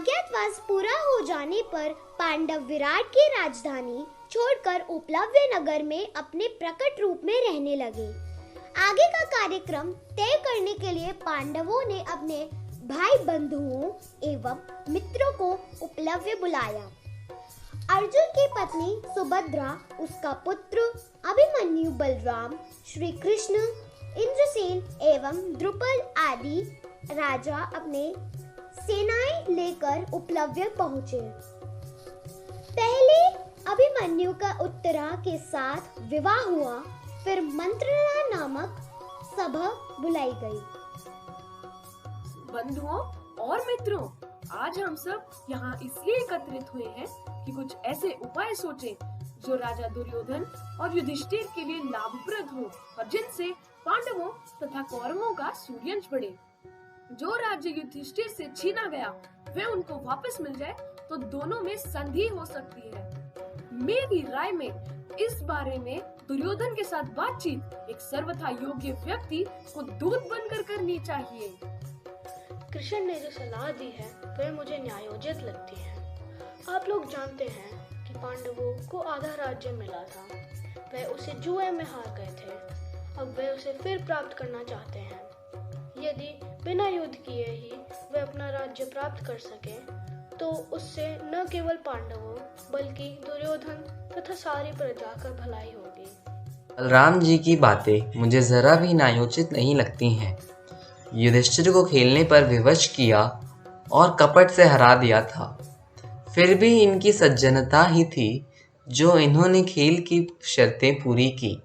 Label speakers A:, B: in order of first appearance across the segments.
A: अज्ञातवास पूरा हो जाने पर पांडव विराट की राजधानी छोड़कर उपलव्य नगर में अपने प्रकट रूप में रहने लगे। आगे का कार्यक्रम तय करने के लिए पांडवों ने अपने भाई बंधुओं एवं मित्रों को उपलव्य बुलाया। अर्जुन की पत्नी सुभद्रा, उसका पुत्र अभिमन्यु, बलराम, श्री कृष्ण, इंद्रसेन एवं द्रुपद आदि राजा अपने सेनाएं लेकर उपलव्य पहुंचे। पहले अभिमन्यु का उत्तरा के साथ विवाह हुआ, फिर मंत्रणा नामक सभा बुलाई गई।
B: बंधुओं और मित्रों, आज हम सब यहाँ इसलिए एकत्रित हुए हैं कि कुछ ऐसे उपाय सोचें जो राजा दुर्योधन और युधिष्ठिर के लिए लाभप्रद हो और जिनसे पांडवों तथा कौरवों का सूर्यवंश बढ़े। जो राज्य युधिष्ठिर से छीना गया वह उनको वापस मिल जाए तो दोनों में संधि हो सकती है। मेरी राय में इस बारे में दुर्योधन के साथ बातचीत एक सर्वथा योग्य व्यक्ति को दूत बनकर करनी चाहिए।
C: कृष्ण ने जो सलाह दी है वह मुझे न्यायोचित लगती है। आप लोग जानते हैं कि पांडवों को आधा राज्य मिला था, वह उसे जुए में हार गए थे। अब वे उसे फिर प्राप्त करना चाहते हैं। यदि बिना युद्ध किए ही वे अपना राज्य प्राप्त कर सके तो उससे न केवल पांडवों बल्कि दुर्योधन तथा सारी प्रजा का भलाई होगी।
D: बलराम जी की बातें मुझे जरा भी न्यायोचित नहीं लगती हैं। युधिष्ठिर को खेलने पर विवश किया और कपट से हरा दिया था। फिर भी इनकी सज्जनता ही थी जो इन्होंने खेल की शर्तें पूरी की।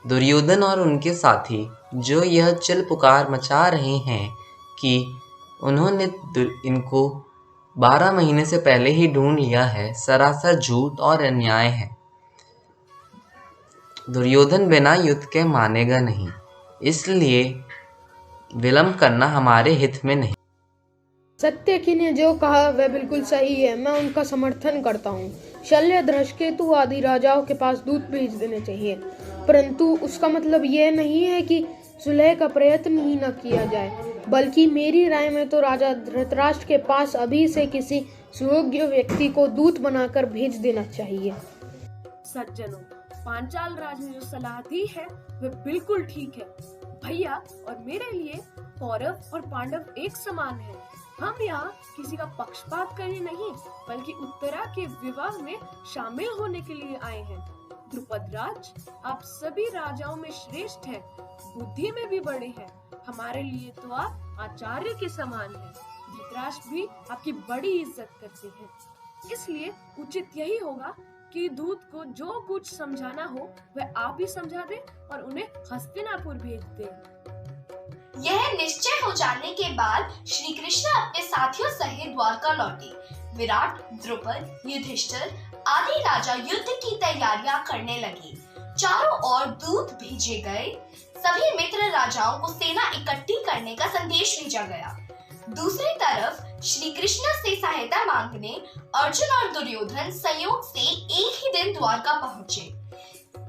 D: दुर्योधन और उनके साथी जो यह चिल पुकार मचा रहे हैं कि उन्होंने इनको 12 महीने से पहले ही ढूंढ लिया है, सरासर झूठ और अन्याय है। दुर्योधन बिना युद्ध के मानेगा नहीं, इसलिए विलंब करना हमारे हित में नहीं।
E: सत्यकी ने जो कहा वह बिल्कुल सही है, मैं उनका समर्थन करता हूँ। शल्य, धृष्टकेतु आदि राजाओं के पास दूत भेज देने चाहिए, परंतु उसका मतलब यह नहीं है कि सुलह का प्रयत्न ही न किया जाए, बल्कि मेरी राय में तो राजा धृतराष्ट्र के पास अभी से किसी सुयोग्य व्यक्ति को दूत बनाकर भेज देना चाहिए।
B: सज्जनों, पांचाल राज ने जो सलाह दी है वह बिल्कुल ठीक है। भैया और मेरे लिए कौरव और पांडव एक समान हैं। हम यहाँ किसी का पक्षपात करने नहीं बल्कि उत्तरा के विवाह में शामिल होने के लिए आए हैं। द्रुपद राज, आप सभी राजाओं में श्रेष्ठ हैं, बुद्धि में भी बड़े हैं। हमारे लिए तो आप आचार्य के समान हैं। धृतराष्ट्र भी आपकी बड़ी इज्जत करते हैं, इसलिए उचित यही होगा कि दूत को जो कुछ समझाना हो वह आप ही समझा दें और उन्हें हस्तिनापुर भेज दें।
F: यह निश्चय हो जाने के बाद श्री कृष्ण अपने साथियों सहित द्वारका लौटे। विराट, द्रुपद, युधिष्ठिर आदि राजा युद्ध की तैयारियां करने लगे। चारों ओर दूत भेजे गए। सभी मित्र राजाओं को सेना इकट्ठी करने का संदेश भेजा गया। दूसरी तरफ श्री कृष्ण से सहायता मांगने अर्जुन और दुर्योधन संयोग से एक ही दिन द्वारका पहुंचे।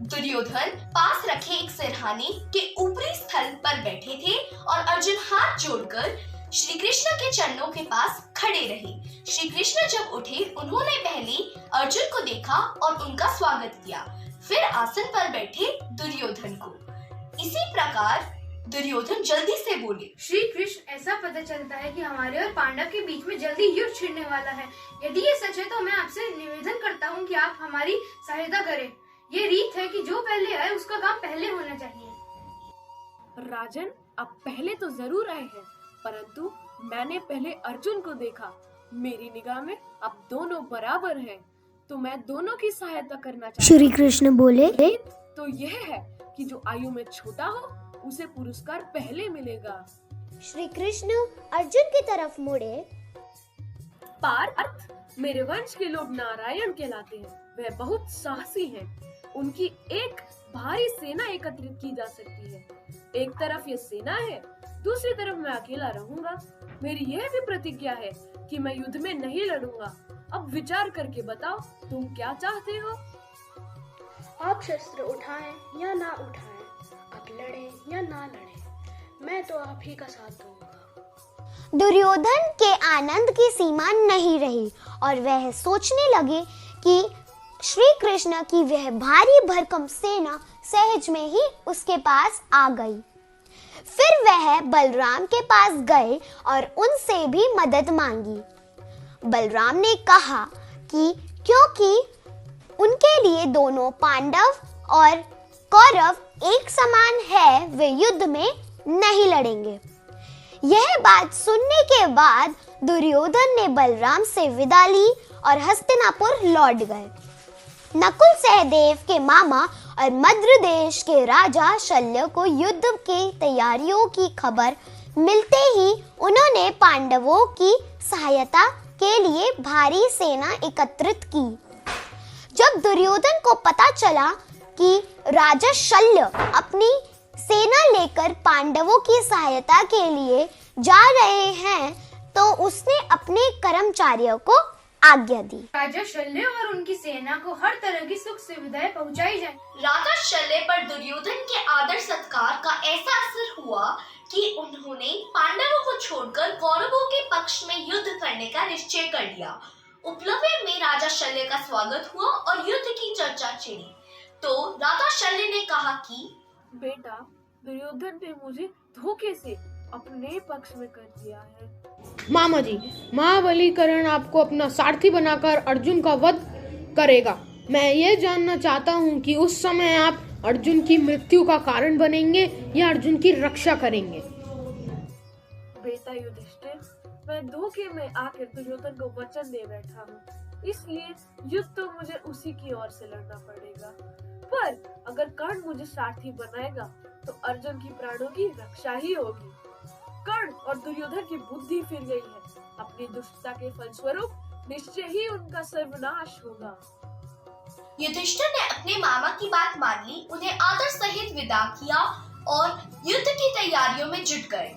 F: दुर्योधन पास रखे एक सिरहाने के ऊपरी स्थल पर बैठे थे और अर्जुन हाथ जोड़कर श्री कृष्ण के चरणों के पास खड़े रहे। श्री कृष्ण जब उठे, उन्होंने पहले अर्जुन को देखा और उनका स्वागत किया, फिर आसन पर बैठे दुर्योधन को। इसी प्रकार दुर्योधन जल्दी से बोले,
G: श्री कृष्ण, ऐसा पता चलता है कि हमारे और पांडव के बीच में जल्दी युद्ध छिड़ने वाला है। यदि ये सच है तो मैं आपसे निवेदन करता हूँ कि आप हमारी सहायता करें। ये रीत है कि जो पहले आए उसका काम पहले होना चाहिए।
B: राजन, आप पहले तो जरूर आए हैं, परंतु मैंने पहले अर्जुन को देखा। मेरी निगाह में अब दोनों बराबर हैं, तो मैं दोनों की सहायता करना चाहता हूँ।
A: श्री कृष्ण बोले,
B: तो यह है कि जो आयु में छोटा हो उसे पुरस्कार पहले मिलेगा।
A: श्री कृष्ण अर्जुन की तरफ मुड़े।
B: पार्थ, मेरे वंश के लोग नारायण कहलाते हैं। वह बहुत साहसी हैं। उनकी एक भारी सेना एकत्रित की जा सकती है। एक तरफ ये सेना है, दूसरी तरफ मैं अकेला रहूंगा। मेरी यह भी प्रतिज्ञा है कि मैं युद्ध में नहीं लड़ूंगा। अब विचार करके बताओ, तुम क्या चाहते हो?
C: आप शस्त्र उठाएं या ना उठाएं, आप लड़ें या ना लड़ें, मैं तो आप ही का साथ दूंगा।
A: दुर्योधन के आनंद की सीमा नहीं रही और वह सोचने लगे कि श्री कृष्ण की वह भारी भरकम सेना सहज में ही उसके पास आ गई। फिर वह बलराम के पास गए और उनसे भी मदद मांगी। बलराम ने कहा कि क्योंकि उनके लिए दोनों पांडव और कौरव एक समान है, वे युद्ध में नहीं लड़ेंगे। यह बात सुनने के बाद दुर्योधन ने बलराम से विदा ली और हस्तिनापुर लौट गए। नकुल सहदेव के मामा और मद्र देश के राजा शल्य को युद्ध की तैयारियों की खबर मिलते ही उन्होंने पांडवों की सहायता के लिए भारी सेना एकत्रित की। जब दुर्योधन को पता चला कि राजा शल्य अपनी सेना लेकर पांडवों की सहायता के लिए जा रहे हैं, तो उसने अपने कर्मचारियों को आज्ञा दी।
G: राजा शल्य और उनकी सेना को हर तरह की सुख सुविधाएं पहुंचाई जाए।
F: राजा शल्य पर दुर्योधन के आदर सत्कार का ऐसा असर हुआ कि उन्होंने पांडवों को छोड़कर कौरवों के पक्ष में युद्ध करने का निश्चय कर लिया। उपलव्य में राजा शल्य का स्वागत हुआ और युद्ध की चर्चा छिड़ी। तो राजा शल्य ने कहा कि
B: बेटा, दुर्योधन ने मुझे धोखे से अपने पक्ष में कर दिया है।
E: मामा जी, महाबलीकरण आपको अपना सारथी बनाकर अर्जुन का वध करेगा। मैं ये जानना चाहता हूँ कि उस समय आप अर्जुन की मृत्यु का कारण बनेंगे या अर्जुन की रक्षा करेंगे।
B: बेटा युधिष्ठिर, मैं धोखे में आकर दुर्योधन को वचन दे बैठा हूँ, इसलिए युद्ध तो मुझे उसी की ओर से लड़ना पड़ेगा। पर अगर कर्ण मुझे सारथी बनाएगा तो अर्जुन की प्राणों की रक्षा ही होगी। कर्ण और दुर्योधन की बुद्धि फिर गई है। अपनी दुष्टता के फलस्वरूप निश्चय ही उनका सर्वनाश होगा।
F: युधिष्ठिर ने अपने मामा की बात मान ली, उन्हें आदर सहित विदा किया और युद्ध की तैयारियों में जुट गए।